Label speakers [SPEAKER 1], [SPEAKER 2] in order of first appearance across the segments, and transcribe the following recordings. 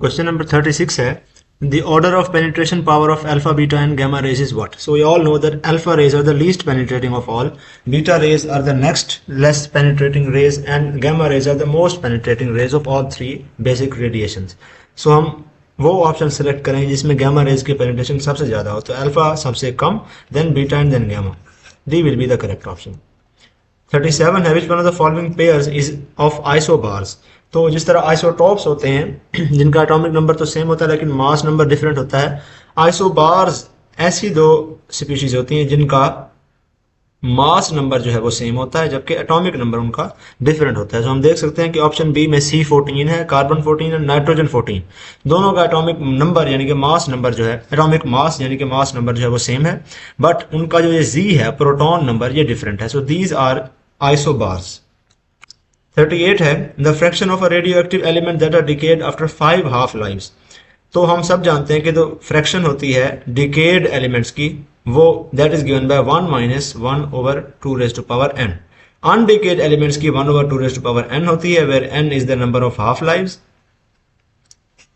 [SPEAKER 1] Question number 36 है the order of penetration power of alpha, beta and gamma rays is what? So we all know that alpha rays are the least penetrating of all, beta rays are the next less penetrating rays and gamma rays are the most penetrating rays of all three basic radiations. So हम वो option select करेंगे जिसमें gamma rays की penetration सबसे ज़्यादा हो, तो alpha सबसे कम, then beta and then gamma. D will be the correct option. 37 है which one of the following pairs is of isobars? तो जिस तरह आइसोटॉप्स होते हैं जिनका एटॉमिक नंबर तो सेम होता है लेकिन मास नंबर डिफरेंट होता है, आइसोबार्स ऐसी दो स्पीशीज होती हैं जिनका मास नंबर जो है वो सेम होता है जबकि एटॉमिक नंबर उनका डिफरेंट होता है. तो हम देख सकते हैं कि ऑप्शन बी में C14 है, कार्बन 14 है, नाइट्रोजन 14, दोनों का एटॉमिक नंबर यानी कि मास नंबर जो है, एटॉमिक मास यानी कि मास नंबर जो है वो सेम है, बट उनका जो ये Z है प्रोटॉन नंबर ये डिफरेंट है. So these are isobars. 38 है the fraction of a radio active element that are decayed after 5 half lives. तो हम सब जानते हैं कि जो फ्रैक्शन होती है डिकेड एलिमेंट्स की वो that is given by 1 minus 1 over 2 rays to power n. Undecayed elements की 1 over 2 rays to power n होती है where n is the number of half lives.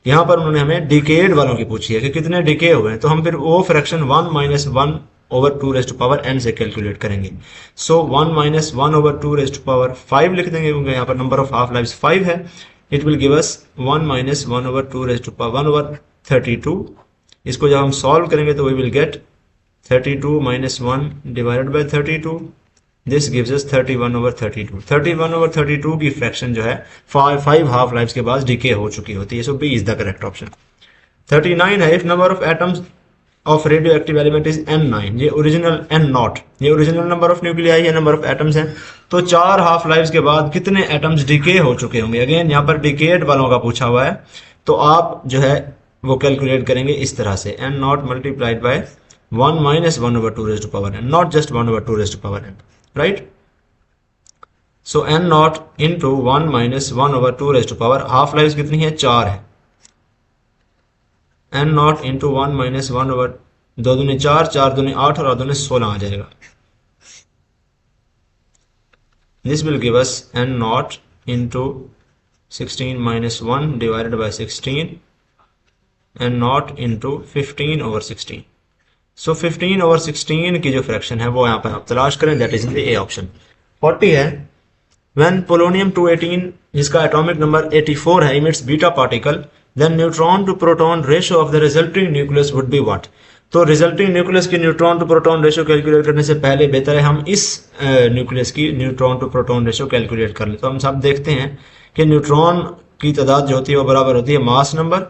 [SPEAKER 1] यहाँ पर उन्होंने हमें डिकेड वालों की पूछी है कि कितने डिके हुए हैं, तो हम फिर वो fraction 1 minus 1 over 2 rays to power n से कैलकुलेट करेंगे. So 1 minus 1 over 2 rays to power 5 लिख देंगे क्योंकि यहाँ पर नंबर ऑफ हाफ लाइव्स 5 है. It will give us 1 minus 1 over 2 rays to power 1 over 32. इसको जब हम सॉल्व करेंगे तो we will get 32 minus 1 divided by 32. This gives us 31 over 32. 31 over 32 की फ्रैक्शन जो है 5 हाफ लाइव्स के बाद डिके हो चुकी होती है. So B is the correct option. 39 है if number of atoms of radio active element is N9, ये ओरिजिनल N0, ये ओरिजिनल नंबर ऑफ न्यूक्लियाई या नंबर ऑफ एटम्स हैं, तो 4 हाफ लाइव्स के बाद कितने एटम्स डिके हो चुके होंगे. अगेन यहाँ पर डिकेड वालों का पूछा हुआ है, तो आप जो है वो कैलकुलेट करेंगे इस तरह से N0 multiplied by 1 minus 1 over 2 rays to power n, not just 1 over 2 rays to power n, right. So N0 into 1 minus 1 over 2 rays to power, half lives कितनी है, 4 है. N0 इंटू 1 माइनस 1 ओवर 2 दूनी 4, 4 दूनी 8 और 8 दूनी 16 आ जाएगा. This will give us N0 into 16 minus 1 divided bye 16, N0 into 15 over 16. So 15 over 16 की जो फ्रैक्शन है वो यहाँ पर आप तलाश करें, that is in the A option. 40 है व्हेन पोलोनियम 218 जिसका एटॉमिक नंबर 84 है emits beta particle, then neutron to proton ratio of the resulting nucleus would be what? तो रिजल्टिंग न्यूक्लियस की neutron to proton ratio calculate करने से पहले बेहतर है हम इस न्यूक्लियस की neutron to proton ratio calculate कर लें. तो हम सब देखते हैं कि न्यूट्रॉन की तादाद जो होती है वो बराबर होती है mass number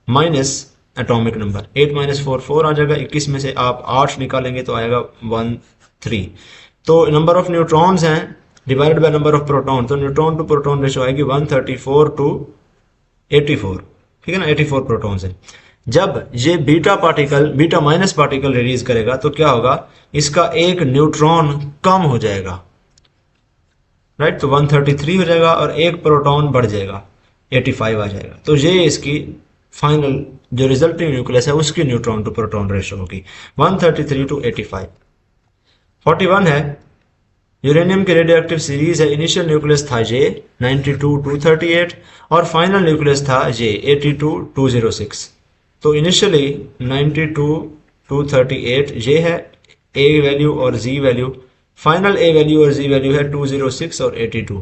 [SPEAKER 1] minus atomic number. 8 minus 4 4 आ जाएगा, 21 में से आप 8 निकालेंगे तो आएगा 13. तो नंबर ऑफ न्यूट्रॉन्स हैं divided by number of proton, तो न्यूट्रॉन टू प्रोटॉन रेशियो आएगी 134 टू 84, ठीक है ना, 84 प्रोटॉन्स हैं. जब ये बीटा माइनस पार्टिकल रिलीज करेगा तो क्या होगा, इसका एक न्यूट्रॉन कम हो जाएगा, राइट. तो 133 हो जाएगा और एक प्रोटॉन बढ़ जाएगा, 85 आ जाएगा. तो ये इसकी फाइनल जो रिजल्टिंग न्यूक्लियस है उसकी न्यूट्रॉन टू प्रोटॉन रेशियो होगी 133 टू 85. 41 है यूरेनियम की रेडियोएक्टिव सीरीज है, इनिशियल न्यूक्लियस था J 92 238 और फाइनल न्यूक्लियस था J 82 206. तो इनिशियली 92 238 J है A वैल्यू और Z value, final A value और Z वैल्यू है 206 और 82.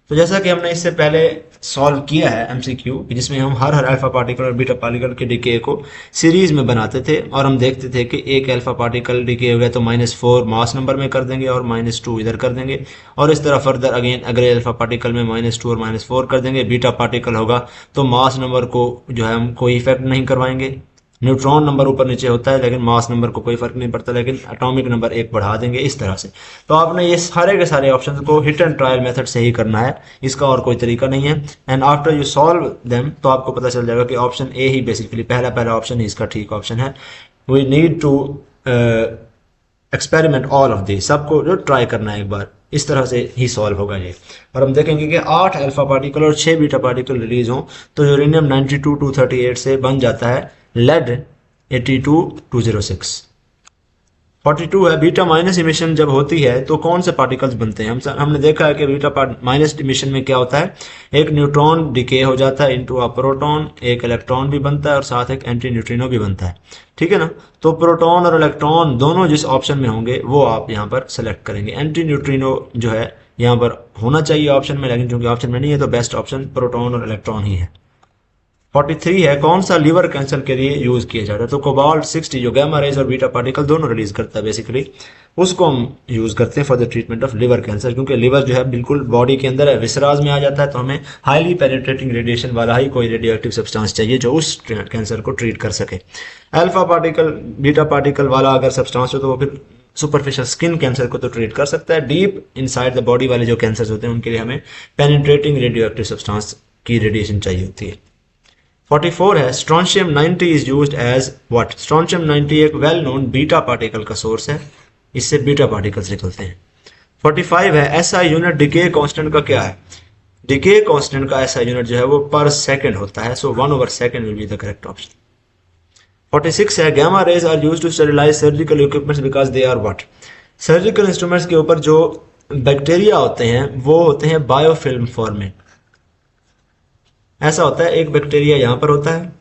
[SPEAKER 1] तो जैसा कि हमने इससे पहले सॉल्व किया है MCQ जिसमें हम हर अल्फा पार्टिकल और बीटा पार्टिकल के डिके को सीरीज में बनाते थे और हम देखते थे कि एक अल्फा पार्टिकल डिके हो गया तो -4 मास नंबर में कर देंगे और -2 इधर कर देंगे, और इस तरह फर्दर अगेन अगले अल्फा पार्टिकल में -2 और -4 कर देंगे. बीटा पार्टिकल होगा तो मास नंबर को जो है हम कोई इफेक्ट नहीं करवाएंगे, न्यूट्रॉन नंबर ऊपर नीचे होता है लेकिन मास नंबर को कोई फर्क नहीं पड़ता, लेकिन एटॉमिक नंबर एक बढ़ा देंगे इस तरह से. तो आपने ये सारे के सारे ऑप्शंस को हिट एंड ट्रायल मेथड से ही करना है, इसका और कोई तरीका नहीं है. And after you solve them तो आपको पता चल जाएगा कि ऑप्शन ए ही बेसिकली पहला ऑप्शन ही इसका ठीक ऑप्शन है. We need to experiment all of this, सबको जो ट्राई करना है एक बार, इस तरह से ही सॉल्व होगा ये. और हम देखेंगे कि 8 अल्फा पार्टिकल और 6 बीटा पार्टिकल रिलीज हों तो यूरेनियम 92 238 से बन जाता है लेड 82 206. 42 है बीटा माइनस इमिशन जब होती है तो कौन से पार्टिकल्स बनते हैं। हमने देखा है कि बीटा माइनस इमिशन में क्या होता है, एक न्यूट्रॉन डिके हो जाता है इनटू अ प्रोटॉन, एक इलेक्ट्रॉन भी बनता है और साथ एक एंटी न्यूट्रिनो भी बनता है, ठीक है ना। तो प्रोटॉन और इलेक्ट्रॉन दोनों जिस ऑप्शन में होंगे वो आप यहाँ पर सेलेक्ट करेंगे। एंटी न्यूट्रिनो जो है यहाँ पर होना चाहिए ऑप्शन में, लेकिन क्योंकि ऑप्शन में नहीं है तो बेस्ट ऑप्शन प्रोटॉन और इलेक्ट्रॉन ही है। 43 है कौन सा लीवर कैंसर के लिए यूज किया जाता है। तो कोबाल्ट 60 जो गामा रेज और बीटा पार्टिकल दोनों रिलीज करता है बेसिकली, उसको हम यूज करते हैं for the treatment of liver cancer, क्योंकि लिवर जो है बिल्कुल बॉडी के अंदर है, विसराज में आ जाता है, तो हमें हाईली पेनिट्रेटिंग रेडिएशन वाला ही कोई रेडियो एक्टिव सब्सटेंस चाहिए जो उस कैंसर को ट्रीट कर सके। अल्फा पार्टिकल बीटा पार्टिकल वाला अगर सब्सटेंस हो तो वो फिर सुपरफिशियल स्किन कैंसर को तो ट्रीट कर सकता है। डीप इनसाइड द बॉडी वाले जो कैंसर होते हैं उनके लिए हमें पेनिट्रेटिंग रेडियो एक्टिव सब्सटेंस की रेडिएशन चाहिए होती है। 44 है strontium 90 is used as what. Strontium 90 एक वेल नोन बीटा पार्टिकल का सोर्स है, इससे बीटा पार्टिकल्स निकलते हैं। 45 है एसआई यूनिट डिके कांस्टेंट का क्या है। डिके कांस्टेंट का एसआई यूनिट जो है वो पर सेकंड होता है, so 1/2 will be the correct option. 46 है gamma rays are used to sterilize surgical equipments because they are what. Surgical instruments के ऊपर जो बैक्टीरिया होते हैं वो होते हैं बायोफिल्म फॉर्म में। ऐसा होता है एक बैक्टीरिया यहाँ पर होता है,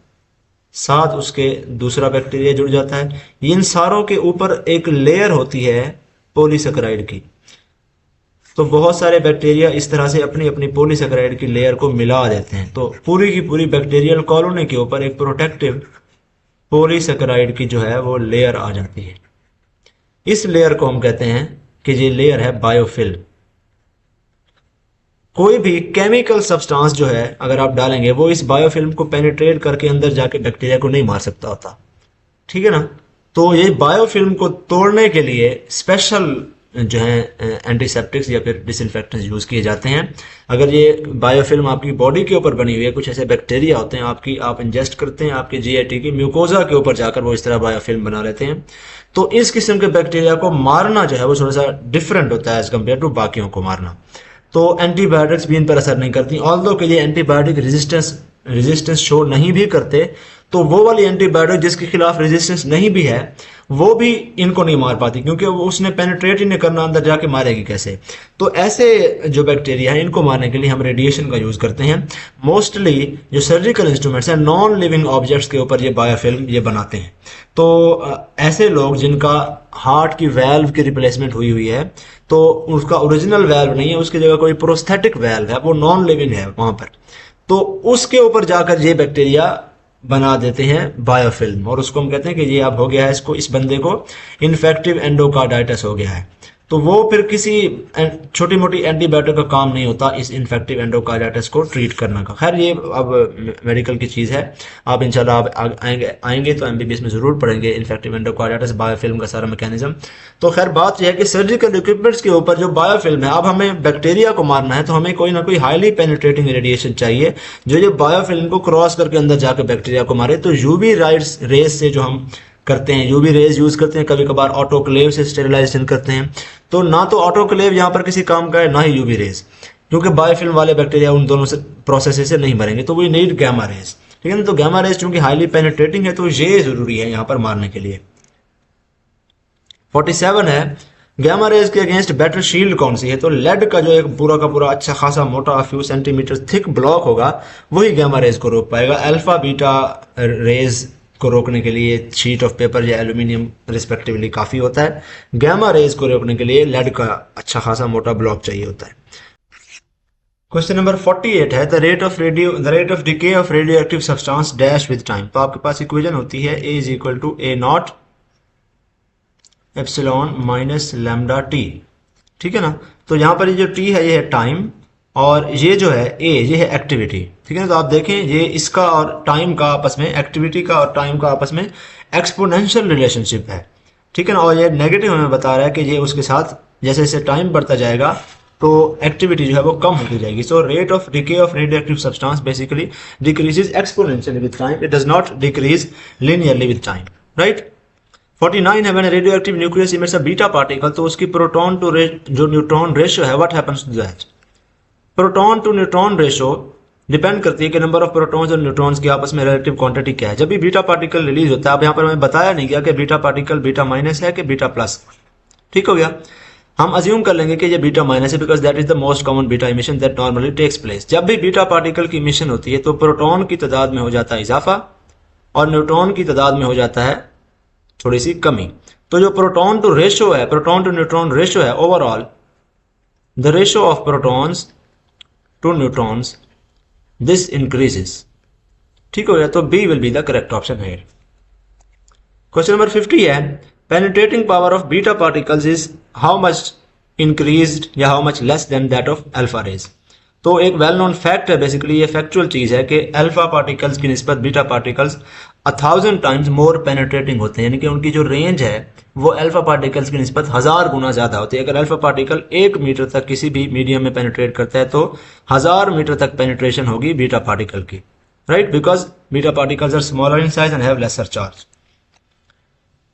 [SPEAKER 1] साथ उसके दूसरा बैक्टीरिया जुड़ जाता है, इन सारों के ऊपर एक लेयर होती है पॉलीसेकेराइड की। तो बहुत सारे बैक्टीरिया इस तरह से अपनी अपनी पॉलीसेकेराइड की लेयर को मिला देते हैं, तो पूरी की पूरी बैक्टीरियल कॉलोनी के ऊपर एक प्रोटेक्टिव पॉलीसेकेराइड की जो है वो लेयर आ जाती है। इस लेयर को हम कहते हैं कि ये लेयर है बायोफिल्म। कोई भी केमिकल सब्सटेंस जो है अगर आप डालेंगे वो इस बायोफिल्म को पेनिट्रेट करके अंदर जाके बैक्टीरिया को नहीं मार सकता होता, ठीक है ना। तो ये बायोफिल्म को तोड़ने के लिए स्पेशल जो है एंटीसेप्टिक्स या फिर डिसइंफेक्टेंट्स यूज किए जाते हैं। अगर ये बायोफिल्म आपकी बॉडी के ऊपर बनी हुई है, कुछ ऐसे बैक्टीरिया होते हैं आप इंजेस्ट करते हैं, आपके जीआईटी की म्यूकोजा के ऊपर जाकर वो इस तरह बायोफिल्म बना लेते हैं, तो इस किस्म के बैक्टीरिया को मारना जो है वो थोड़ा सा डिफरेंट होता है एज कम्पेयर टू बाकियों को मारना। तो एंटीबायोटिक्स भी इन पर असर नहीं करती, ऑल्दो के लिए एंटीबायोटिक रेजिस्टेंस शो नहीं भी करते, तो वो वाली एंटीबायोटिक जिसके खिलाफ रेजिस्टेंस नहीं भी है वो भी इनको नहीं मार पाती, क्योंकि वो उसने पेनिट्रेट ही नहीं करना, अंदर जाके मारेगी कैसे। तो ऐसे जो बैक्टीरिया है इनको मारने के लिए हम रेडिएशन का यूज करते हैं। मोस्टली जो सर्जिकल इंस्ट्रूमेंट्स हैं नॉन लिविंग ऑब्जेक्ट्स के ऊपर ये बायोफिल्म ये बनाते हैं। तो ऐसे लोग जिनका हार्ट की वैल्व की रिप्लेसमेंट हुई हुई है, तो उसका ओरिजिनल वैल्व नहीं है, उसकी जगह कोई प्रोस्थेटिक वैल्व है, वो नॉन लिविंग है वहां पर, तो उसके ऊपर जाकर ये बैक्टीरिया बना देते हैं बायोफिल्म, और उसको हम कहते हैं कि ये अब हो गया है, इसको इस बंदे को इन्फेक्टिव एंडोकार्डाइटिस हो गया है। तो वो फिर किसी छोटी मोटी एंटीबायोटिक का काम नहीं होता इस इन्फेक्टिव एंडोकार्डाइटिस को ट्रीट करने का। खैर ये अब मेडिकल की चीज़ है, आप इंशाल्लाह आप आएंगे तो एमबीबीएस में ज़रूर पढ़ेंगे इन्फेक्टिव एंडोकार्डाइटिस बायोफिल्म का सारा मैकेनिज्म। तो खैर बात यह है कि सर्जिकल इक्विपमेंट्स के ऊपर जो बायोफिल्म है, अब हमें बैक्टीरिया को मारना है तो हमें कोई ना कोई हाईली पेनिट्रेटिंग रेडिएशन चाहिए जो ये बायोफिल्म को क्रॉस करके अंदर जाकर बैक्टीरिया को मारे। तो यूवी रेज से जो हम करते हैं, यूवी रेज यूज करते हैं, कभी कभार ऑटोक्लेव से स्टेरिलाइजेशन करते हैं। तो ना तो ऑटोक्लेव यहाँ पर किसी काम का है ना ही यूवी रेज, क्योंकि बायोफिल्म वाले बैक्टीरिया उन दोनों से प्रोसेस से नहीं मरेंगे, तो वी नीड गामा रेज, ठीक है ना। तो गामा रेज चूंकि हाईली पेनिट्रेटिंग है तो ये जरूरी है यहाँ पर मारने के लिए। 47 है गामा रेज के अगेंस्ट बेटर शील्ड कौन सी है। तो लेड का जो एक पूरा का पूरा अच्छा खासा मोटा फ्यू सेंटीमीटर थिक ब्लॉक होगा वही गामा रेज को रोक पाएगा। अल्फा बीटा रेज को रोकने के लिए शीट ऑफ पेपर या एल्यूमिनियम रिस्पेक्टिवली काफी होता है, गामा रेज को रोकने के लिए लेड का अच्छा खासा मोटा ब्लॉक चाहिए होता है। क्वेश्चन नंबर 48 है the rate of decay of radio active substance dash with time. तो आपके पास इक्वेशन होती है A is equal to A naught epsilon minus lambda T, ठीक है ना। तो यहाँ पर ये जो टी है ये है टाइम, और ये जो है ए ये है एक्टिविटी, ठीक है ना। तो आप देखें ये इसका और टाइम का आपस में, एक्टिविटी का और टाइम का आपस में एक्सपोनेंशियल रिलेशनशिप है, ठीक है ना। और ये नेगेटिव हमें बता रहा है कि ये उसके साथ जैसे जैसे टाइम बढ़ता जाएगा तो एक्टिविटी जो है वो कम होती जाएगी। So rate of decay of radio active substance basically decreases exponentially with time, it does not decrease linearly with time, right. 49 है when radio active nucleus emits a beta particle, तो उसकी प्रोटॉन टू जो neutron ratio है what happens to that. Proton to neutron ratio depend करती है कि number of protons और neutrons की आपस में रिलेटिव क्वांटिटी क्या है। जब भी बीटा पार्टिकल रिलीज होता है, अब यहाँ पर हमें बताया नहीं गया कि बीटा पार्टिकल बीटा माइनस है कि बीटा प्लस। ठीक हो गया। हम अज्यूम कर लेंगे कि ये बीटा माइनस है because that is the most common beta emission that normally takes place. जब भी बीटा पार्टिकल की इमिशन होती है तो प्रोटॉन की तादाद में हो जाता है इजाफा और न्यूट्रॉन की तादाद में हो जाता है थोड़ी सी कमी। तो जो प्रोटॉन टू रेशियो है, प्रोटॉन टू न्यूट्रॉन रेशियो है, overall the ratio of protons to neutrons this increases. ठीक हो गया। तो B will be the correct option है। क्वेश्चन नंबर 50 है penetrating power of beta particles is how much increased या how much less than that of alpha rays. तो एक well known fact है, बेसिकली ये फैक्चुअल चीज है कि अल्फा पार्टिकल्स की निस्बत beta particles 1000 times more penetrating होते हैं, यानी कि उनकी जो रेंज है वो अल्फा पार्टिकल्स की निस्बत 1000 गुना ज्यादा होती है। अगर अल्फा पार्टिकल 1 मीटर तक किसी भी मीडियम में पेनिट्रेट करता है तो 1000 मीटर तक पेनिट्रेशन होगी बीटा पार्टिकल की, right, because beta particles are smaller in size and have lesser charge.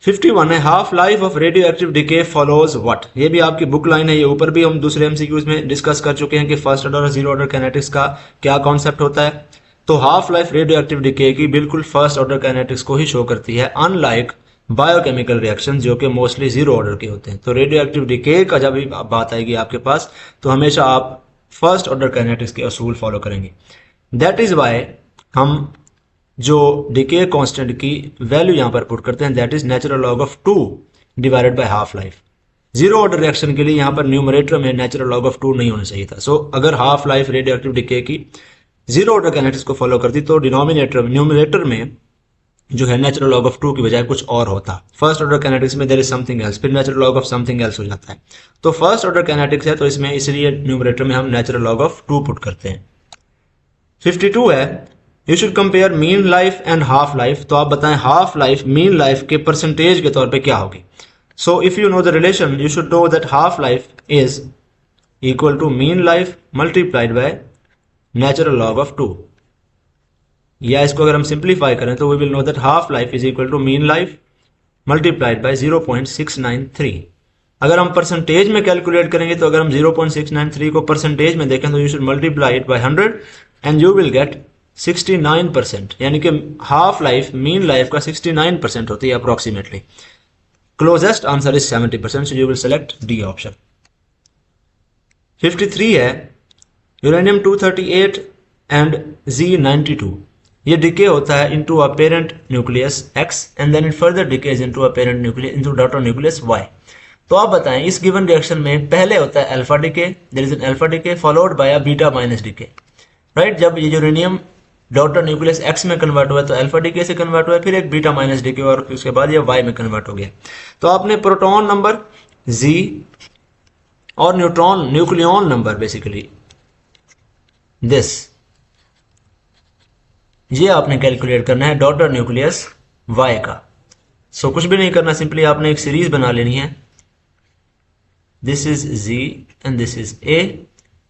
[SPEAKER 1] 51 है half life of radio active decay follows what. ये भी आपकी बुक लाइन है, ये ऊपर भी हम दूसरे एमसीक्यूज में डिस्कस कर चुके हैं कि फर्स्ट ऑर्डर और जीरो ऑर्डर काइनेटिक्स का क्या कॉन्सेप्ट होता है। तो half life radio active decay की बिल्कुल फर्स्ट ऑर्डर काइनेटिक्स को ही शो करती है, अनलाइक बायोकेमिकल रिएक्शन जो कि मोस्टली जीरो ऑर्डर के होते हैं। तो रेडियो एक्टिव डिके का जब भी बात आएगी आपके पास तो हमेशा आप फर्स्ट ऑर्डर काइनेटिक्स के असूल फॉलो करेंगे। दैट इज वाई हम जो डिके कांस्टेंट की वैल्यू यहां पर पुट करते हैं that is natural log of 2 divided by half life. Zero order reaction के लिए यहां पर न्यूमरेटर में नेचुरल लॉग ऑफ 2 नहीं होना चाहिए था। सो अगर half life radio active decay की जीरो ऑर्डर काइनेटिक्स को फॉलो करती तो डिनोमिनेटर न्यूमरेटर में जो है नेचुरल लॉग ऑफ 2 की बजाय कुछ और होता। फर्स्ट ऑर्डर काइनेटिक्स में देयर इज समथिंग एल्स, फिर natural log of something else हो जाता है। तो फर्स्ट ऑर्डर काइनेटिक्स है तो इसमें इसलिए न्यूमरेटर में हम नेचुरल लॉग ऑफ 2 पुट करते हैं। 52 है you should compare mean life and half life. तो आप बताएं हाफ लाइफ मीन लाइफ के परसेंटेज के तौर पे क्या होगी। So if you know the relation you should know that half life is equal to mean life multiplied by natural log of 2, या इसको अगर हम सिंप्लीफाई करें तो we will know that half life is equal to mean life multiplied by 0.693। अगर हम percentage में calculate करेंगे तो अगर हम 0.693 को परसेंटेज में देखें तो you should multiply it bye 100 and you will gate 69%, यानी कि हाफ लाइफ मीन लाइफ का 69% होती है approximately. Closest answer is 70%, so you will select D option. 53 है यूरेनियम 238 एंड Z92। ये डिके होता है into a parent nucleus X and then it further decays into a parent nucleus into daughter nucleus Y। तो आप बताएं इस given reaction में पहले होता है alpha decay, there is an alpha decay followed by a beta minus decay, right. जब ये यूरेनियम डॉटर न्यूक्लियस X में कन्वर्ट हुआ तो अल्फा डिके से कन्वर्ट हुआ, फिर एक बीटा माइनस डिके और उसके बाद ये Y में कन्वर्ट हो गया। तो आपने प्रोटॉन नंबर Z और neutron nucleon number basically this ये आपने कैलकुलेट करना है डॉटर न्यूक्लियस Y का। सो कुछ भी नहीं करना, सिंपली आपने एक सीरीज बना लेनी है। This is Z and this is A।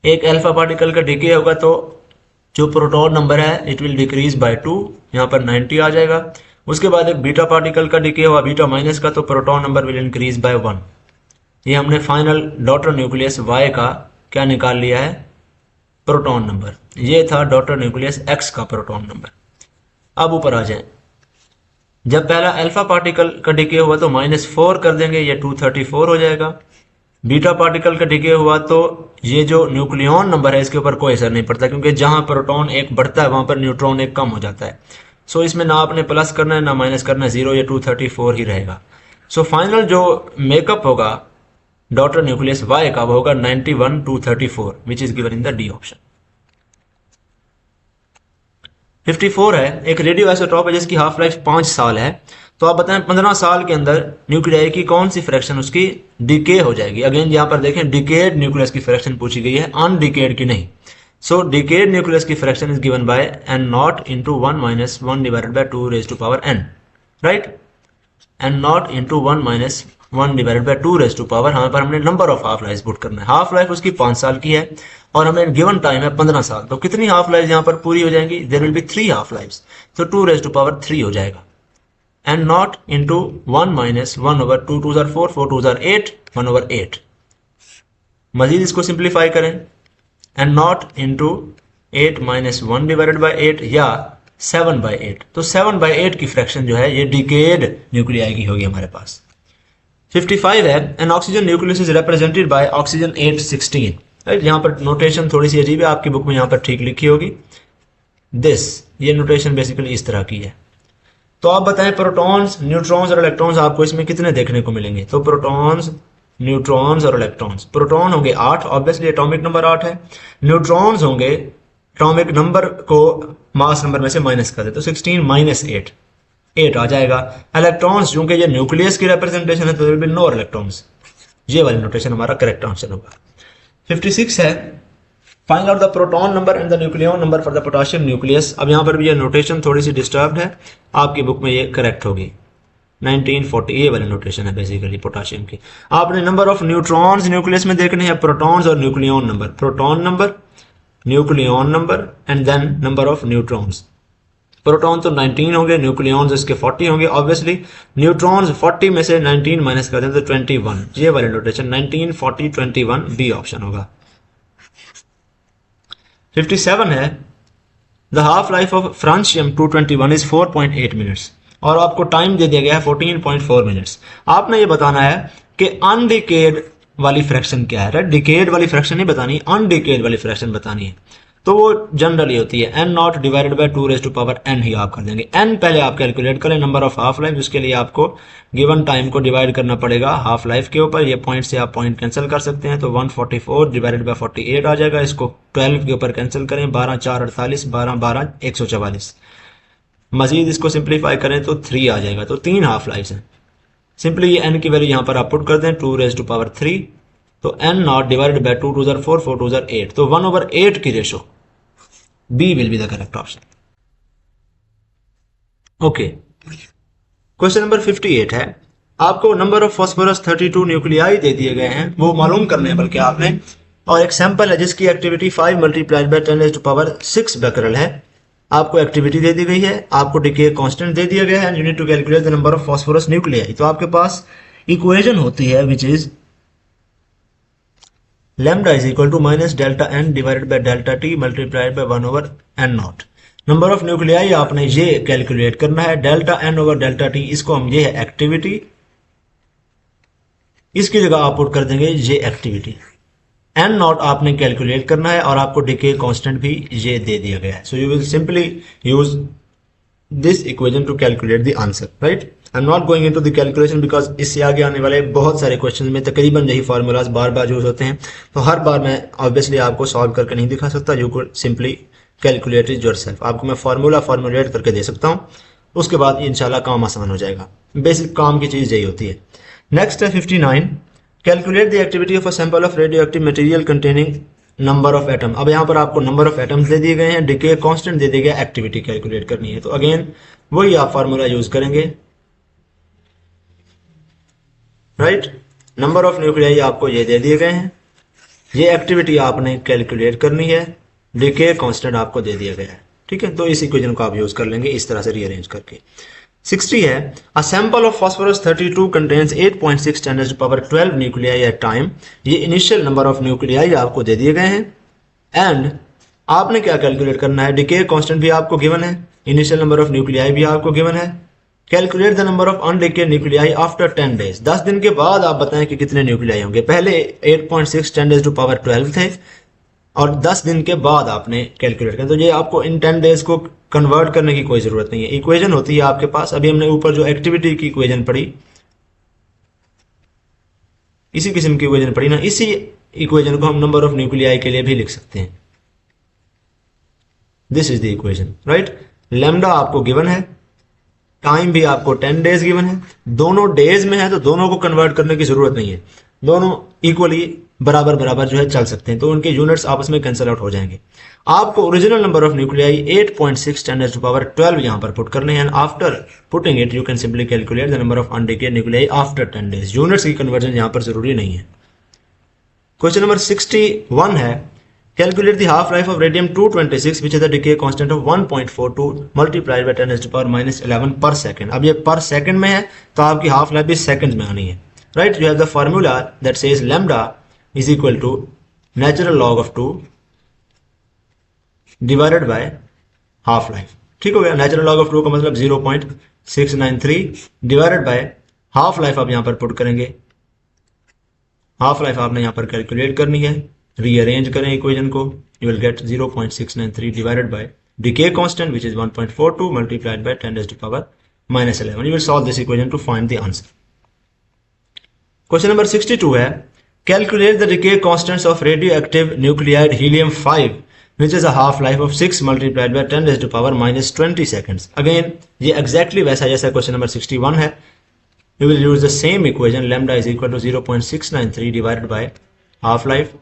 [SPEAKER 1] एक अल्फा पार्टिकल का डिके होगा तो जो प्रोटॉन नंबर है इट विल डिक्रीज बाय 2, यहाँ पर 90 आ जाएगा। उसके बाद एक बीटा पार्टिकल का डिके हुआ बीटा माइनस का तो proton number will increase by 1। ये हमने फाइनल डॉटर न्यूक्लियस Y का क्या निकाल लिया है, प्रोटॉन नंबर। ये था डॉटर न्यूक्लियस X का प्रोटॉन नंबर। अब ऊपर आ जाए, जब पहला अल्फा पार्टिकल का डिके हुआ तो -4 कर देंगे, ये 234 हो जाएगा। बीटा पार्टिकल का डिके हुआ तो ये जो न्यूक्लियन नंबर है इसके ऊपर कोई असर नहीं पड़ता, क्योंकि जहां प्रोटॉन एक बढ़ता है वहां पर न्यूट्रॉन एक कम हो जाता है। सो इसमें ना आपने प्लस करना है ना माइनस करना है, 0 या 234 ही रहेगा। सो फाइनल जो मेकअप होगा डॉटर न्यूक्लियस Y का वो होगा 91,234 which is given in the D option. 54 है एक रेडियो आइसोटॉप है जिसकी हाफ लाइफ 5 साल है। तो आप बताएं 15 साल के अंदर न्यूक्लियाई की कौन सी फ्रैक्शन उसकी डिके हो जाएगी। अगेन यहाँ पर देखें डिकेड न्यूक्लियस की फ्रैक्शन पूछी गई है, अनडिकेड की नहीं। सो डिकेड न्यूक्लियस की fraction is given bye n0 into 1 minus 1 divided by 2 raised to power n, right. n0 into 1 minus 1 divided by 2 raised to power, यहाँ पर हमने number of half life put करना है। हाफ लाइफ उसकी 5 साल की है और हमें गिवन टाइम है 15 साल। तो कितनी हाफ लाइफ यहाँ पर पूरी हो जाएंगी, there will be 3 half life, तो 2 raised to power 3 हो जाएगा। n0 into 1 minus 1 over 2 2s are 4 4 2s are 8 1 over 8। मजीद इसको सिंप्लीफाई करें, n0 into 8 minus 1 divided by 8 या 7/8। तो 7/8 की फ्रैक्शन जो है ये डिकेड न्यूक्लियाई की होगी हमारे पास। 55 है, N oxygen nucleus is represented by oxygen 816। Right, यहाँ पर नोटेशन थोड़ी सी अजीब है, आपकी बुक में यहाँ पर ठीक लिखी होगी। दिस, ये नोटेशन बेसिकली इस तरह की है। तो आप बताएं प्रोटॉन्स, न्यूट्रॉन्स और इलेक्ट्रॉन्स आपको इसमें कितने देखने को मिलेंगे? तो प्रोटॉन्स, न्यूट्रॉन्स और इलेक्ट्रॉन्स, प्रोटॉन होंगे 8, ऑब्वियसली एटॉमिक नंबर 8 है। न्यूट्रॉन्स होंगे, एटॉमिक नंबर को मास नंबर में से माइनस कर दे तो 16 माइनस 8 आ जाएगा। इलेक्ट्रॉन्स, चूंकि ये न्यूक्लियस की रिप्रेजेंटेशन है तो विल बी नो इलेक्ट्रॉन्स। ये वाली नोटेशन हमारा करेक्ट आंसर होगा। 56 है, find out the proton number and the nucleon number for the potassium nucleus. अब यहाँ पर भी ये नोटेशन थोड़ी सी डिस्टर्ब्ड है, आपकी बुक में ये करेक्ट होगी। 1940 ये वाली नोटेशन है बेसिकली पोटेशियम की। आपने नंबर ऑफ न्यूट्रॉन्स न्यूक्लियस में देखने हैं, प्रोटॉन्स और nucleon number, proton number, nucleon number and then number of neutrons. Proton तो 19 होंगे, न्यूक्लियॉन्स इसके 40 होंगे। ऑब्वियसली न्यूट्रॉन्स 40 में से 19 माइनस कर दें तो 21। ये वाली नोटेशन 19, 40, 21 बी ऑप्शन होगा। 57 है, the half life of francium 221 is 4.8 minutes और आपको टाइम दे दिया गया है 14.4 मिनट्स। आपने ये बताना है कि अनडिकेड वाली फ्रैक्शन क्या है। राइट, डिकेड वाली फ्रैक्शन नहीं बतानी, अनडिकेड वाली फ्रैक्शन बतानी है। तो वो जनरली होती है n not divided by 2 rays to power n ही आप कर देंगे। n पहले आप कैलकुलेट करें नंबर ऑफ हाफ लाइफ, जिसके लिए आपको गिवन टाइम को डिवाइड करना पड़ेगा हाफ लाइफ के ऊपर। ये पॉइंट से आप पॉइंट कैंसिल कर सकते हैं, तो 144 डिवाइडेड बाय 48 आ जाएगा। इसको 12 के ऊपर कैंसिल करें, 12 4 48, 12 12 144। मजीद इसको सिंप्लीफाई करें तो 3 आ जाएगा। तो 3 हाफ लाइफ हैं। सिंपली ये n की वैल्यू यहाँ पर आप पुट कर दें 2 रेज़ टू पावर 3, तो n नॉट डिवाइडेड बाय 2 2 4 4 2 8, तो 1/8 की ratio B will be the correct option. Okay. Question number 58 है, आपको नंबर ऑफ फास्फोरस 32 न्यूक्लियाई दे दिए गए हैं, वो मालूम करने हैं बल्कि आपने, और एक सैंपल है जिसकी activity 5 multiplied by 10 to power 6 becquerel है। आपको एक्टिविटी दे दी गई है, आपको डिके कांस्टेंट दे दिया गया है, you need to calculate the number of phosphorus nuclei. तो आपके पास इक्वेशन होती है which is lambda is equal to minus delta n divided by delta t multiplied by 1 over n naught। Number of nuclei आपने ये calculate करना है, delta n over delta t, इसको हम, ये है एक्टिविटी, इसकी जगह आप पुट कर देंगे ये एक्टिविटी। n नॉट आपने कैलकुलेट करना है और आपको डिके कांस्टेंट भी ये दे दिया गया है। So you will simply use this equation two calculate the answer. Right, I am not going into the calculation because इससे आगे आने वाले बहुत सारे क्वेश्चन में तकरीबन यही फार्मूलाज बार बार यूज होते हैं, तो हर बार मैं ऑब्वियसली आपको सॉल्व करके नहीं दिखा सकता। You could simply calculate it yourself. आपको मैं फार्मूला फॉर्मुलेट करके दे सकता हूँ, उसके बाद इंशाल्लाह काम आसान हो जाएगा। बेसिक काम की चीज यही होती है। नेक्स्ट है 59, calculate the activity of a sample of radio active material containing number of atom. अब यहाँ पर आपको नंबर ऑफ एटम्स दे दिए गए हैं, डिके कांस्टेंट दे दिया गया, एक्टिविटी कैलकुलेट करनी है। तो अगेन वही आप फार्मूला यूज करेंगे। राइट, नंबर ऑफ न्यूक्लियाई आपको ये दे दिए गए हैं, ये एक्टिविटी आपने कैलकुलेट करनी है, डिके कांस्टेंट आपको दे दिया गया है। ठीक है, तो इस इक्वेशन को आप यूज कर लेंगे इस तरह से रीअरेंज करके। 60 है, a sample of phosphorus 32 contains 8.6 10 to power 12 nuclei at time. ये इनिशियल नंबर ऑफ न्यूक्लियाई आपको दे दिए गए हैं एंड आपने क्या कैलकुलेट करना है, डिके कांस्टेंट भी आपको गिवन है, इनिशियल नंबर ऑफ न्यूक्लियाई भी आपको गिवन है। Calculate the number of undecayed nuclei after 10 days. 10 दिन के बाद आप बताएं कि कितने न्यूक्लियाई होंगे। पहले 8.6 10 टू पावर 12 थे और 10 दिन के बाद आपने कैलकुलेट किया। तो ये आपको इन 10 डेज को कन्वर्ट करने की कोई जरूरत नहीं है, इक्वेशन होती है आपके पास। अभी हमने ऊपर जो एक्टिविटी की इक्वेशन पढ़ी, इसी किस्म की इक्वेशन पढ़ी ना, इसी इक्वेशन को हम नंबर ऑफ न्यूक्लियाई के लिए भी लिख सकते हैं। This is the equation. Right, lambda आपको गिवन है, टाइम भी आपको 10 डेज गिवन है, दोनों डेज में है तो दोनों को कन्वर्ट करने की जरूरत नहीं है, दोनों इक्वली बराबर बराबर जो है चल सकते हैं, तो उनके यूनिट्स आपस में कैंसिल आउट हो जाएंगे। आपको original number of nuclei 8.6 10 to power 12 यहां पर पुट करने हैं। After putting it you can simply calculate the number of undecayed nuclei after 10 days. Units की कन्वर्जन यहां पर जरूरी नहीं है। क्वेश्चन नंबर 61 है, calculate the half life of radium 226 which is the decay constant of 1.42 multiplied by 10 to power -11 per second. अब ये पर सेकंड में है तो आपकी हाफ लाइफ भी सेकंड में आनी है। Right, you have the formula that says lambda is equal to natural log of 2 divided by half life. ठीक हो गया। नेचुरल लॉग ऑफ 2 का मतलब 0.693 डिवाइडेड बाय हाफ लाइफ आप यहां पर पुट करेंगे। हाफ लाइफ आपने यहां पर कैलकुलेट करनी है, रीअरेंज करें इक्वेशन को, you will gate 0.693 divided by decay constant which is 1.42 multiplied by 10 raised to power minus 11. You will solve this equation to find the answer. Question number 62 है calculate the decay constants of radioactive nuclide helium 5 which is a half life of 6 multiplied by 10 raised to power minus 20 seconds. Again ये exactly वैसा जैसा question number 61 है। You will use the same equation, lambda is equal to 0.693 divided by half life.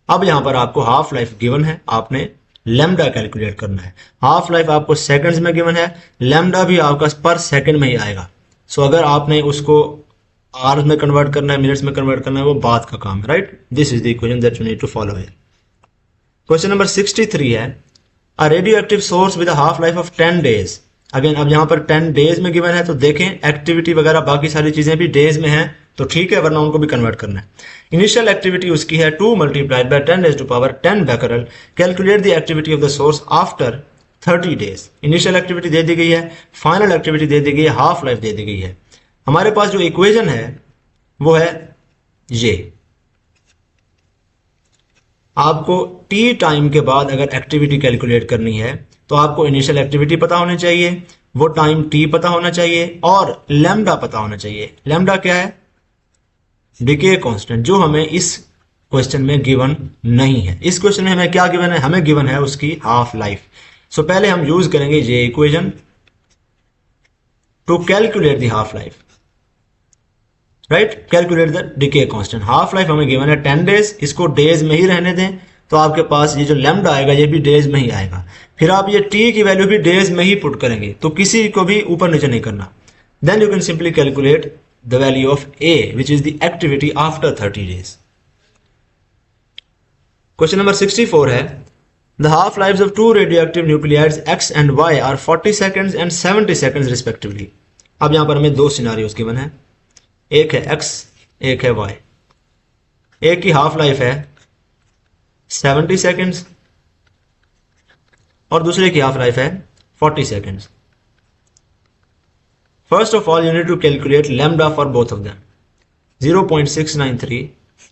[SPEAKER 1] अब यहां पर आपको half life given है, आपने लैम्डा कैलकुलेट करना है। हाफ लाइफ आपको सेकंड्स में गिवन है, लैम्डा भी आपका पर सेकंड में ही आएगा। सो अगर आपने उसको आवर्स में कन्वर्ट करना है, मिनट्स में कन्वर्ट करना है, वो बात का काम है, right. This is the equation that you need to follow here. Question number 63 है a radio active source with a half life of 10 days. Again अब यहां पर 10 डेज में गिवन है, तो देखें एक्टिविटी वगैरह बाकी सारी चीजें भी डेज में है तो ठीक है, वरना उनको भी कन्वर्ट करना है। इनिशियल एक्टिविटी उसकी है 2 multiplied by 10 raised to power 10 becquerel. Calculate the activity of the source after 30 days. Initial activity दे दी गई है, फाइनल एक्टिविटी दे दी गई है, हाफ लाइफ दे दी गई है। हमारे पास जो इक्वेशन है वो है ये। आपको टी टाइम के बाद अगर एक्टिविटी कैलकुलेट करनी है तो आपको इनिशियल एक्टिविटी पता होनी चाहिए, वो टाइम टी पता होना चाहिए और लैम्डा पता होना चाहिए। लैम्डा क्या है? डिके कांस्टेंट, जो हमें इस क्वेश्चन में गिवन नहीं है। इस क्वेश्चन में हमें क्या गिवन है? हमें गिवन है उसकी हाफ लाइफ। सो पहले हम यूज करेंगे ये equation two calculate the half life, right. Calculate the decay constant. Half life हमें गिवन है 10 डेज, इसको डेज में ही रहने दें तो आपके पास ये जो लैम्डा आएगा ये भी डेज में ही आएगा। फिर आप ये टी की वैल्यू भी डेज में ही पुट करेंगे, तो किसी को भी ऊपर नीचे नहीं करना। Then you can simply calculate the value of A, which is the activity after 30 days. Question number 64 है the half lives of two radioactive nuclides X and Y are 40 seconds and 70 seconds respectively. अब यहां पर हमें दो scenarios given है, एक है X, एक है Y। एक की हाफ लाइफ है 70 सेकेंड्स और दूसरे की हाफ लाइफ है 40 seconds. First of all, you need to calculate lambda for both of them. 0.693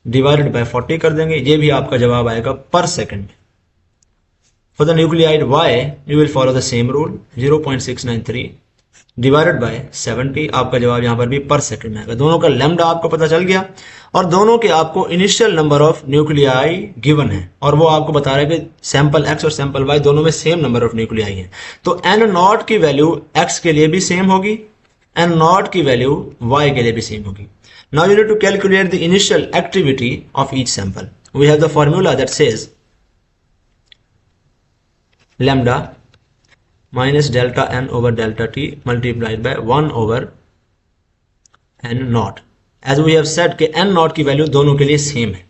[SPEAKER 1] divided by 40 कर देंगे, ये भी आपका जवाब आएगा पर सेकंड में। For the nuclide Y, you will follow the same rule. 0.693 divided by 70, आपका जवाब यहाँ पर भी पर सेकंड में आएगा। दोनों का lambda आपको पता चल गया और दोनों के आपको initial number of nuclei given है और वो आपको बता रहा है कि सैंपल X और सैंपल Y दोनों में सेम नंबर ऑफ न्यूक्लियाई है। तो N नॉट की वैल्यू X के लिए भी सेम होगी, एंड नॉट की वैल्यू y के लिए भी सेम होगी। Now you need to calculate the initial activity of each sample. We have the formula that says lambda minus delta n over delta t multiplied by 1 over n nought. As we have said कि n nought की value दोनों के लिए same है।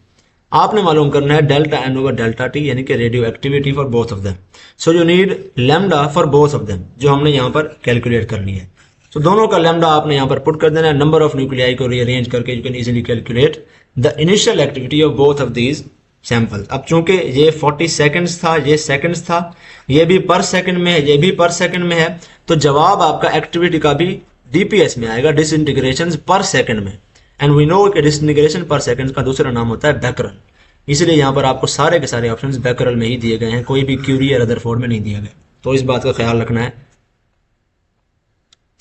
[SPEAKER 1] आपने मालूम करना है delta n over delta t यानी कि radio activity for both of them. So you need lambda for both of them, जो हमने यहां पर कैलकुलेट करनी है। तो दोनों का लैम्डा आपने यहां पर पुट कर देना है। नंबर ऑफ न्यूक्लियाई को रीअरेंज करके you can easily calculate the initial activity of both of these sample. अब चूंकि ये 40 सेकंड्स था, ये सेकंड्स था, ये भी पर सेकंड में है, ये भी पर सेकंड में है, तो जवाब आपका एक्टिविटी का भी डीपीएस में आएगा, डिसइंटीग्रेशन पर सेकंड में। एंड वी नो कि डिसइंटीग्रेशन पर सेकंड का दूसरा नाम होता है बैकरल। इसलिए यहां पर आपको सारे के सारे ऑप्शंस बैकरल में ही दिए गए हैं, कोई भी क्यूरी या रदरफोर्ड में नहीं दिया गया, तो इस बात का ख्याल रखना है।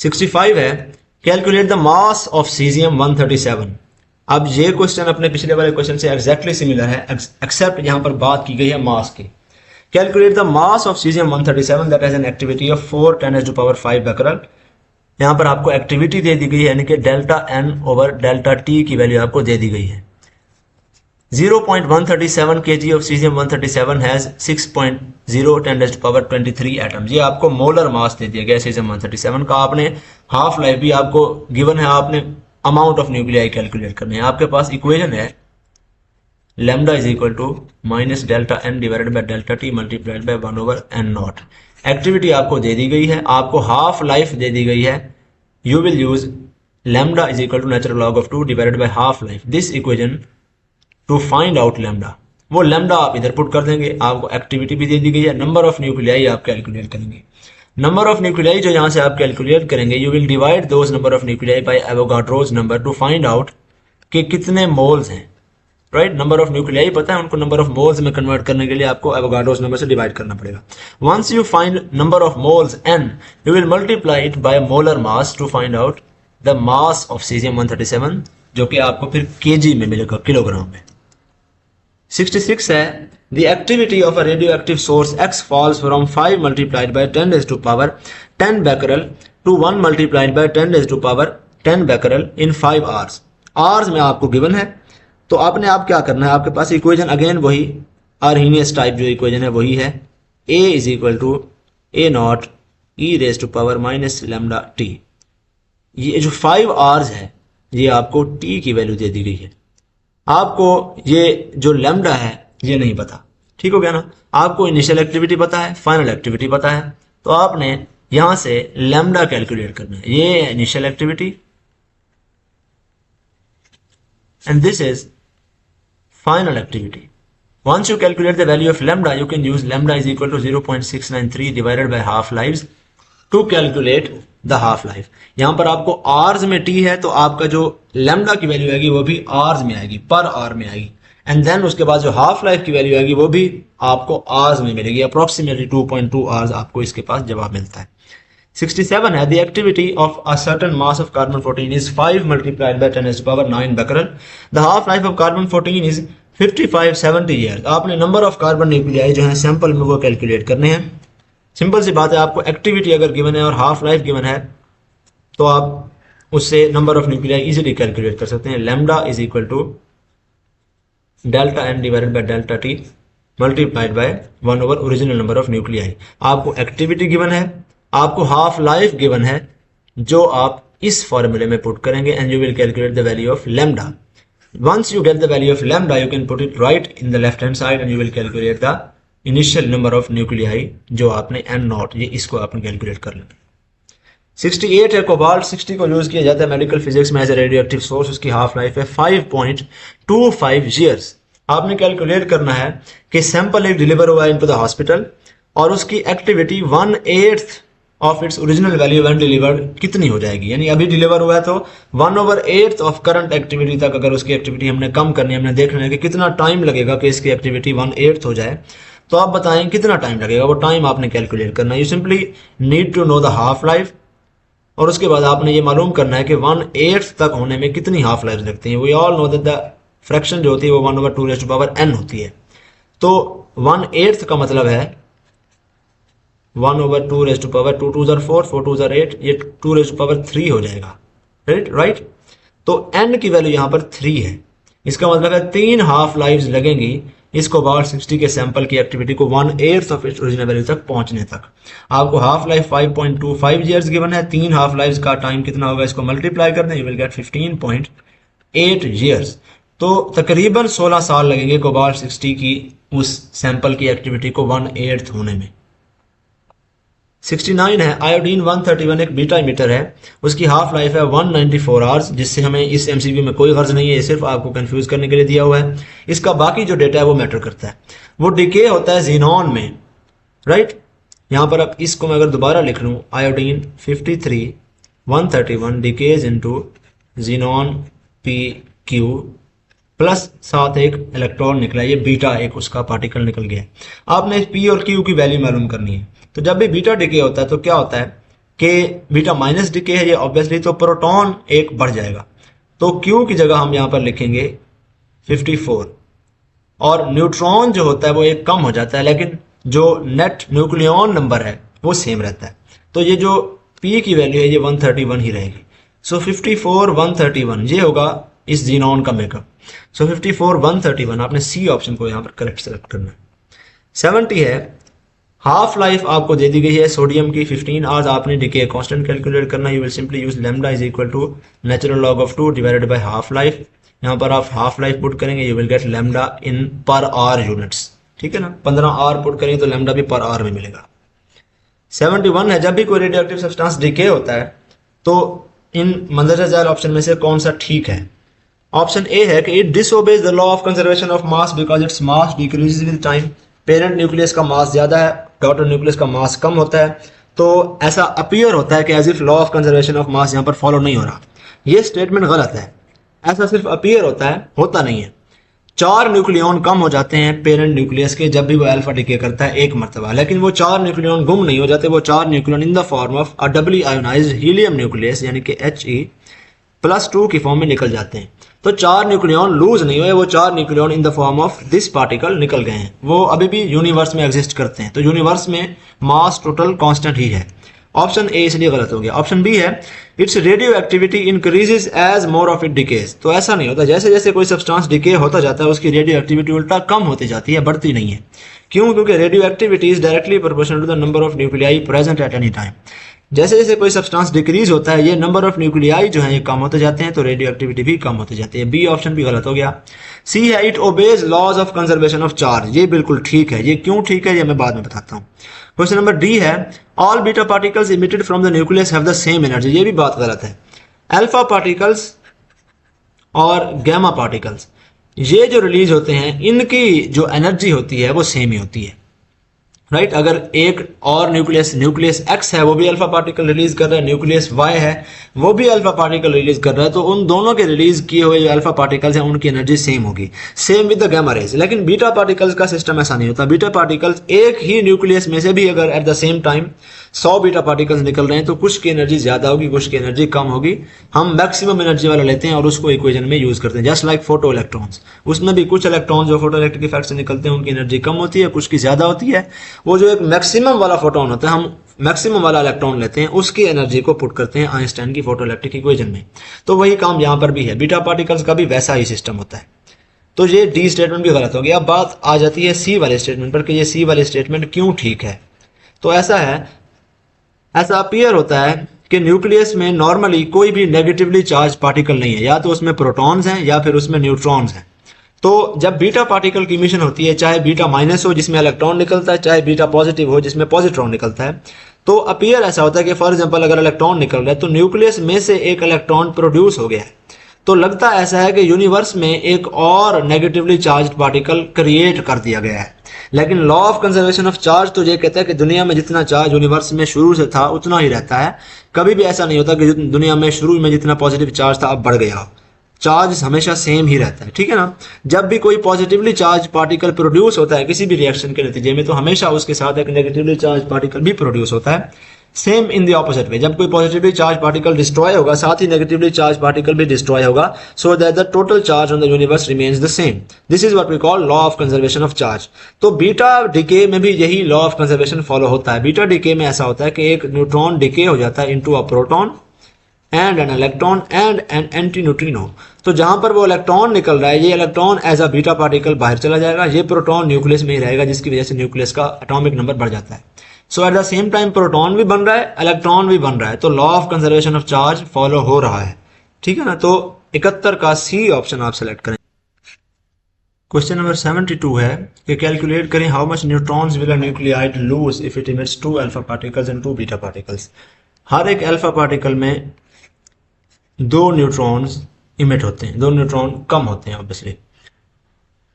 [SPEAKER 1] 65 है calculate the mass of caesium 137। अब ये क्वेश्चन अपने पिछले वाले क्वेश्चन से एग्जैक्टली सिमिलर है, एक्सेप्ट यहां पर बात की गई है मास की। Calculate the mass of caesium 137 that has an activity of 4 10 raised to power 5 Becquerel. यहां पर आपको एक्टिविटी दे दी गई है, यानी कि delta n over delta t की वैल्यू आपको दे दी गई है। 0.137 kg of cesium 137 has 6.0 10 raised to power 23 atom. ये आपको मोलर मास दे दिया गया cesium 137 का। आपने हाफ लाइफ भी आपको गिवन है, आपने अमाउंट ऑफ न्यूक्लियाई कैलकुलेट करने हैं। आपके पास इक्वेशन है lambda is equal to minus delta n divided by delta t multiplied by 1 over n nought. Activity आपको दे दी गई है, आपको हाफ लाइफ दे दी गई है। You will use lambda is equal to natural log of 2 divided by half life. This equation to find out lambda, वो लैम्डा आप इधर पुट कर देंगे, आपको एक्टिविटी भी दे दी गई है, नंबर ऑफ न्यूक्लियाई आप कैलकुलेट करेंगे। नंबर ऑफ न्यूक्लियाई जो यहाँ से आप कैलकुलेट करेंगे, you will divide those number of nuclei by Avogadro's number to find out कि कितने मोल्स हैं, राइट। नंबर ऑफ न्यूक्लियाई पता है, उनको नंबर ऑफ मोल्स में कन्वर्ट करने के लिए आपको एवोगाड्रोस नंबर से डिवाइड करना पड़ेगा। Once you find number of moles n, you will multiply it by molar mass to find out the mass of caesium 137, जो कि आपको फिर केजी में मिलेगा, किलोग्राम में। 66 है, the activity of a radioactive source X falls from 5 multiplied by 10 raised to power 10 becquerel to 1 multiplied by 10 raised to power 10 becquerel in 5 hours। hours में आपको गिवन है, तो आपने आप क्या करना है, आपके पास इक्वेशन अगेन वही आर्हीनियस टाइप जो इक्वेशन है वही है, a is equal to a nought e raise to power minus lambda t। ये जो 5 hours है ये आपको t की वैल्यू दे दी गई है, आपको ये जो लैम्डा है ये नहीं पता, ठीक हो गया ना। आपको इनिशियल एक्टिविटी पता है, फाइनल एक्टिविटी पता है, तो आपने यहां से लैम्डा कैलकुलेट करना है। ये initial activity and this is final activity. Once you calculate the value of lambda, you can use lambda is equal to 0.693 divided by half lives to calculate the half life। यहां पर आपको hours में t है, तो आपका जो lambda की value आएगी वो भी hours में आएगी, पर आवर में आएगी, एंड देन उसके बाद जो हाफ लाइफ की वैल्यू आएगी वो भी आपको आवर्स में मिलेगी, अप्रोक्सीमेटली 2.2 आवर्स आपको इसके पास जवाब मिलता है। 67 है, the activity of a certain mass of carbon 14 is 5 multiplied by 10 to power 9 becquerel। The half life of carbon 14 is 55-70 year. आपने नंबर ऑफ कार्बन न्यूक्लियाई जो है सैंपल में वो कैलकुलेट करने हैं। सिंपल सी बात है, आपको एक्टिविटी अगर गिवन है और हाफ लाइफ गिवन है तो आप उससे number of nuclei easily calculate कर सकते हैं। Lambda is equal to delta N divided by delta T multiplied by 1 over original number of nuclei. आपको एक्टिविटी गिवन है, आपको हाफ लाइफ गिवन है, जो आप इस फॉर्मूले में पुट करेंगे and you will calculate the value of lambda. Once you get the value of lambda, you can put it right in the left hand side and you will calculate the initial number of nuclei जो आपने n not, ये इसको आपने calculate कर लेना। 68 है, cobalt 60 को use किया जाता है मेडिकल फिजिक्स में as a radio active source. उसकी हाफ लाइफ है 5.25 ईयर्स। आपने कैलकुलेट करना है कि सैंपल एक डिलीवर हुआ है इनटू द हॉस्पिटल और उसकी activity 1/8 of its original value when delivered कितनी हो जाएगी। यानी अभी डिलीवर हुआ है तो 1/8 ऑफ करंट एक्टिविटी तक अगर उसकी एक्टिविटी हमने कम करनी है, हमने देखना है कि कितना टाइम लगेगा कि इसकी एक्टिविटी 1/8 हो जाए, तो आप बताएं कितना टाइम लगेगा, वो टाइम आपने कैलकुलेट करना है। You simply need to know the half life और उसके बाद आपने ये मालूम करना है कि 1/8 तक होने में कितनी हाफ लाइफ लगती है। We all know that the fraction जो होती है वो 1/2 होती है, तो 1/8 का मतलब है 1/2 2 2 4 4 2 8, ये 2 हो जाएगा, राइट। तो n की वैल्यू यहाँ पर 3 है, इसका मतलब है 3 हाफ लाइव्स लगेंगी इस कोबाल्ट 60 के सैंपल की एक्टिविटी को 1/8 ऑफ इट्स ओरिजिनल वैल्यू तक पहुंचने तक। आपको हाफ लाइफ 5.25 ईयर्स गिवन है, 3 हाफ लाइव्स का टाइम कितना होगा, इसको मल्टीप्लाई कर दें, यू विल गेट 15.8 ईयर्स। तो तकरीबन 16 साल लगेंगे कोबाल्ट 60 की उस सैंपल की एक्टिविटी को 1/8 होने में। 69 है, आयोडीन 131 एक बीटा इमिटर है, उसकी हाफ लाइफ है 194 आवर्स, जिससे हमें इस एमसीक्यू में कोई गर्ज नहीं है, ये सिर्फ आपको कंफ्यूज करने के लिए दिया हुआ है। इसका बाकी जो डेटा है वो मैटर करता है, वो डिके होता है जीनॉन में, राइट। यहां पर अब इसको मैं अगर दोबारा लिख लूं, iodine 53 131 decays into xenon PQ plus साथ एक इलेक्ट्रॉन निकला, ये बीटा एक उसका पार्टिकल निकल गया। आपने P और Q की वैल्यू मालूम करनी है। तो जब भी बीटा डिके होता है तो क्या होता है कि बीटा माइनस डिके है ये ऑब्वियसली, तो प्रोटॉन एक बढ़ जाएगा, तो Q की जगह हम यहां पर लिखेंगे 54 और न्यूट्रॉन जो होता है वो एक कम हो जाता है, लेकिन जो नेट न्यूक्लियॉन नंबर है वो सेम रहता है। तो ये जो P की वैल्यू है ये 131 ही रहेगी। सो 54 131 ये होगा इस जीनॉन का मेकअप। सो 54 131 आपने सी ऑप्शन को यहां पर करेक्ट सेलेक्ट करना है। 70 है, हाफ लाइफ आपको दे दी गई है सोडियम की 15 आवर्स, आपने डिके कांस्टेंट कैलकुलेट करना है। You will simply use lambda is equal to natural log of 2 divided by half life. यहां पर आप हाफ लाइफ पुट करेंगे, you will get lambda in per hour units, ठीक है ना। 15 आवर पुट करेंगे तो लैम्डा भी पर आवर में मिलेगा। 71 है, जब भी कोई रेडियोएक्टिव सब्सटेंस डिके होता है तो इन मंदरजा ऑप्शन में से कौन सा ठीक है। ऑप्शन ए है कि it डिसओबेज the law of conservation of mass because its mass decreases with time. Parent nucleus का मास ज्यादा है, डॉटर न्यूक्लियस का मास कम होता है, तो ऐसा अपीयर होता है कि as if law of conservation of mass यहाँ पर फॉलो नहीं हो रहा। ये स्टेटमेंट गलत है, ऐसा सिर्फ अपीयर होता है, होता नहीं है। 4 न्यूक्लियॉन कम हो जाते हैं पेरेंट न्यूक्लियस के जब भी वो अल्फा डिके करता है एक मरतबा, लेकिन वो 4 न्यूक्लियॉन गुम नहीं हो जाते। वो 4 nucleon in the form of a doubly ionized helium nucleus यानी कि He+2 की फॉर्म में निकल जाते हैं। तो 4 न्यूक्लियॉन लूज नहीं हुए, वो 4 nucleon in the form of this particle निकल गए हैं। वो अभी भी यूनिवर्स में एग्जिस्ट करते हैं, तो यूनिवर्स में मास टोटल कांस्टेंट ही है। ऑप्शन ए इसलिए गलत हो गया। ऑप्शन बी है it's radioactivity increases as more of it decays. तो ऐसा नहीं होता, जैसे जैसे कोई सब्सटेंस डिके होता जाता है उसकी रेडियो एक्टिविटी उल्टा कम होती जाती है, बढ़ती नहीं है। क्यों? क्योंकि radioactivity is directly proportional to the number of nuclei present at any time. जैसे जैसे कोई सब्सटेंस डिक्रीज होता है, ये नंबर ऑफ न्यूक्लियाई जो है ये कम होते जाते हैं, तो रेडियो एक्टिविटी भी कम होती जाती है। बी ऑप्शन भी गलत हो गया। सी है it obeys laws of conservation of charge. ये बिल्कुल ठीक है। ये क्यों ठीक है ये मैं बाद में बताता हूँ। क्वेश्चन नंबर डी है all beta particles emitted from the nucleus have the same energy. ये भी बात गलत है। अल्फा पार्टिकल्स और गैमा पार्टिकल्स ये जो रिलीज होते हैं इनकी जो एनर्जी होती है वो सेम ही होती है, राइट। अगर एक और न्यूक्लियस एक्स है वो भी अल्फा पार्टिकल रिलीज कर रहा है, न्यूक्लियस वाई है वो भी अल्फा पार्टिकल रिलीज कर रहा है, तो उन दोनों के रिलीज किए हुए जो अल्फा पार्टिकल्स हैं उनकी एनर्जी सेम होगी, same with the gamma rays. लेकिन बीटा पार्टिकल्स का सिस्टम ऐसा नहीं होता। बीटा पार्टिकल्स एक ही न्यूक्लियस में से भी अगर eight the same time 100 beta particles निकल रहे हैं तो कुछ की एनर्जी ज्यादा होगी, कुछ की एनर्जी कम होगी। हम मैक्सिमम एनर्जी वाला लेते हैं और उसको इक्वेशन में यूज करते हैं। जस्ट लाइक फोटो इलेक्ट्रॉन्स, उसमें भी कुछ इलेक्ट्रॉन जो फोटो इलेक्ट्रिक इफेक्ट से निकलते हैं उनकी एनर्जी कम होती है, कुछ की ज्यादा होती है। वो जो एक मैक्सिमम वाला फोटोन होता है, हम मैक्सिमम वाला इलेक्ट्रॉन लेते हैं, उसकी एनर्जी को पुट करते हैं आइंस्टाइन की फोटो इलेक्ट्रिक इक्वेशन में। तो वही काम यहां पर भी है। बीटा पार्टिकल्स का भी वैसा ही सिस्टम होता है। तो ये डी स्टेटमेंट भी गलत हो गया। अब बात आ जाती है सी वाले स्टेटमेंट पर कि ये सी वाले स्टेटमेंट क्यों ठीक है। तो ऐसा अपीयर होता है कि न्यूक्लियस में नॉर्मली कोई भी नेगेटिवली चार्ज पार्टिकल नहीं है, या तो उसमें प्रोटॉन्स हैं या फिर उसमें न्यूट्रॉन्स हैं। तो जब बीटा पार्टिकल की मिशन होती है, चाहे बीटा माइनस हो जिसमें इलेक्ट्रॉन निकलता है, चाहे बीटा पॉजिटिव हो जिसमें पॉजिट्रॉन निकलता है, तो अपीयर ऐसा होता है कि फॉर एग्जांपल अगर इलेक्ट्रॉन निकल रहा है तो न्यूक्लियस में से एक इलेक्ट्रॉन प्रोड्यूस हो गया है। तो लगता ऐसा है कि यूनिवर्स में एक और नेगेटिवली चार्ज्ड पार्टिकल क्रिएट कर दिया गया है। लेकिन law of conservation of charge तो ये कहता है कि दुनिया में जितना चार्ज यूनिवर्स में शुरू से था उतना ही रहता है। कभी भी ऐसा नहीं होता कि दुनिया में शुरू में जितना पॉजिटिव चार्ज था अब बढ़ गया हो। चार्ज हमेशा सेम ही रहता है, ठीक है ना। जब भी कोई पॉजिटिवली चार्ज पार्टिकल प्रोड्यूस होता है किसी भी रिएक्शन के नतीजे में, तो हमेशा उसके साथ एक नेगेटिवली चार्ज पार्टिकल भी प्रोड्यूस होता है। Same in the opposite way, जब कोई पॉजिटिवली चार्ज पार्टिकल डिस्ट्रॉय होगा साथ ही नेगेटिवली चार्ज पार्टिकल भी डिस्ट्रॉय होगा, so that the total charge on the universe remains the same. This is what we call law of conservation of charge. तो beta decay में भी यही law of conservation follow होता है। Beta decay में ऐसा होता है कि एक न्यूट्रॉन डिके हो जाता है into a proton and an electron and an antineutrino. तो जहां पर वो इलेक्ट्रॉन निकल रहा है, ये electron as a beta particle बाहर चला जाएगा, ये प्रोटॉन न्यूक्लियस में ही रहेगा, जिसकी वजह से न्यूक्लियस का एटॉमिक नंबर बढ़ जाता है। So at the same time proton भी बन रहा है, इलेक्ट्रॉन भी बन रहा है, तो law of conservation of charge follow हो रहा है, ठीक है ना। तो 71 का सी ऑप्शन आप सेलेक्ट करें। क्वेश्चन नंबर 72 है कि कैलकुलेट करें how much neutrons will a nuclide lose if it emits 2 alpha particles and 2 beta particles. हर एक अल्फा पार्टिकल में 2 न्यूट्रॉन्स इमिट होते हैं, 2 न्यूट्रॉन कम होते हैं ऑब्वियसली।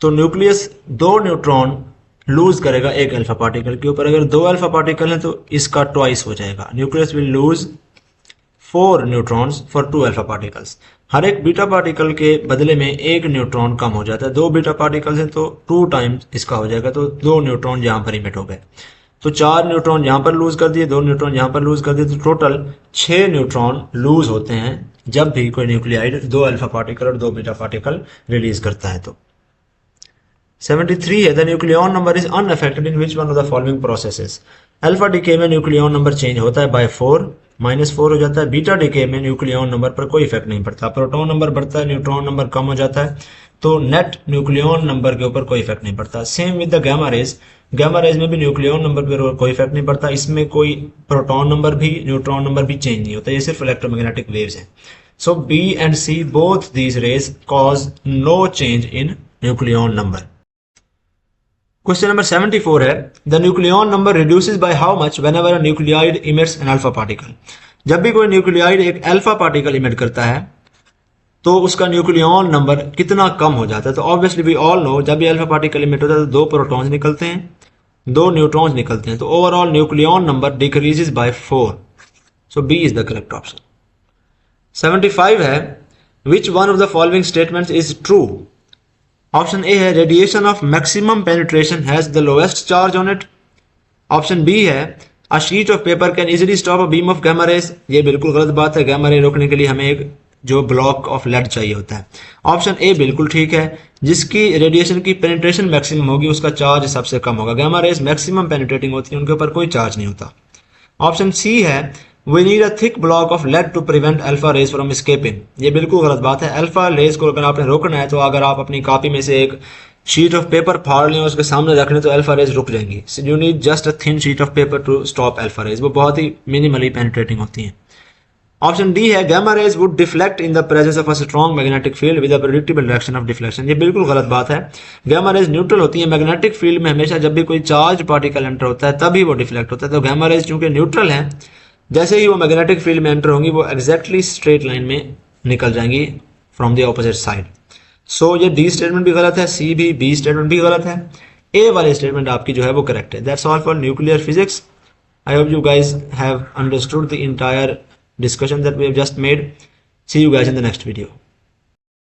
[SPEAKER 1] तो न्यूक्लियस 2 न्यूट्रॉन लूज करेगा एक अल्फा पार्टिकल के ऊपर। अगर 2 अल्फा पार्टिकल है तो इसका ट्वाइस हो जाएगा। Nucleus will lose 4 neutrons for 2 alpha particles. हर एक बीटा पार्टिकल के बदले में एक न्यूट्रॉन कम हो जाता है। 2 बीटा पार्टिकल्स हैं तो 2 टाइम्स इसका हो जाएगा, तो 2 न्यूट्रॉन यहां पर इमिट हो गए। तो 4 न्यूट्रॉन यहां पर लूज कर दिए, 2 न्यूट्रॉन यहां पर लूज कर दिए, तो टोटल 6 न्यूट्रॉन लूज होते हैं जब भी कोई न्यूक्लियाइड 2 अल्फा पार्टिकल और 2 बीटा पार्टिकल रिलीज करता है। तो 73 है the nucleon number is unaffected in which one of the following processes. Alpha decay में न्यूक्लियॉन नंबर चेंज होता है बाय 4, -4 हो जाता है। बीटा डिके में न्यूक्लियॉन नंबर पर कोई इफेक्ट नहीं पड़ता। प्रोटॉन नंबर बढ़ता है, न्यूट्रॉन नंबर कम हो जाता है, तो नेट न्यूक्लियॉन नंबर के ऊपर कोई इफेक्ट नहीं पड़ता। Same with the gamma rays. Gamma rays में भी न्यूक्लियॉन नंबर पर कोई इफेक्ट नहीं पड़ता। इसमें कोई प्रोटॉन नंबर भी न्यूट्रॉन नंबर भी चेंज नहीं होता, ये सिर्फ इलेक्ट्रोमैग्नेटिक वेव्स हैं। So B and C both these rays cause no change in nucleon number. Question number 74 है the nucleon number reduces by how much whenever a nuclide emits an alpha particle. जब भी कोई nuclide एक alpha particle emit करता है तो उसका nucleon number कितना कम हो जाता है। तो ऑब्वियसली वी ऑल नो जब भी अल्फा पार्टिकल इमिट होता है तो 2 प्रोटॉन्स निकलते हैं, 2 न्यूट्रॉन्स निकलते हैं, तो overall nucleon number decreases by 4। So B is the correct option. 75 है which one of the following statements is true. Option A है radiation of maximum penetration has the lowest charge on it. Option B है a sheet of paper can easily stop a beam of gamma rays. ये बिल्कुल गलत बात है, gamma रे रोकने के लिए हमें एक जो ब्लॉक ऑफ लेड चाहिए होता है। ऑप्शन ए बिल्कुल ठीक है, जिसकी रेडिएशन की पेनिट्रेशन मैक्सिमम होगी उसका चार्ज सबसे कम होगा। गैमा रेज मैक्सिमम पेनिट्रेटिंग होती है, उनके ऊपर कोई चार्ज नहीं होता। ऑप्शन सी है we need a thick block of lead to prevent alpha rays from escaping. ये बिल्कुल गलत बात है। अल्फा रेज को अगर आपने रोकना है तो अगर आप अपनी कॉपी में से एक शीट ऑफ पेपर फाड़ लें उसके सामने रख लें तो अल्फा रेज रुक जाएंगी। You need just a thin sheet of paper to stop alpha rays, वो बहुत ही मिनिमली पेनिट्रेटिंग होती हैं। ऑप्शन डी है gamma rays would deflect in the presence of a strong magnetic field with a predictable direction of deflection. ये बिल्कुल गलत बात है। गैमा रेज न्यूट्रल होती है, मैग्नेटिक फील्ड में हमेशा जब भी कोई चार्ज पार्टिकल एंटर होता है तभी वो डिफ्लेक्ट होता है। तो गैमा रेज चूंकि न्यूट्रल है, जैसे ही वो मैग्नेटिक फील्ड में एंटर होंगी वो एग्जैक्टली स्ट्रेट लाइन में निकल जाएंगी फ्रॉम द ऑपोजिट साइड। सो ये डी स्टेटमेंट भी गलत है, सी भी, बी स्टेटमेंट भी गलत है, ए वाली स्टेटमेंट आपकी जो है वो करेक्ट है। That's all for nuclear physics. I hope you guys have understood the entire discussion that we have just made. See you guys in the next video.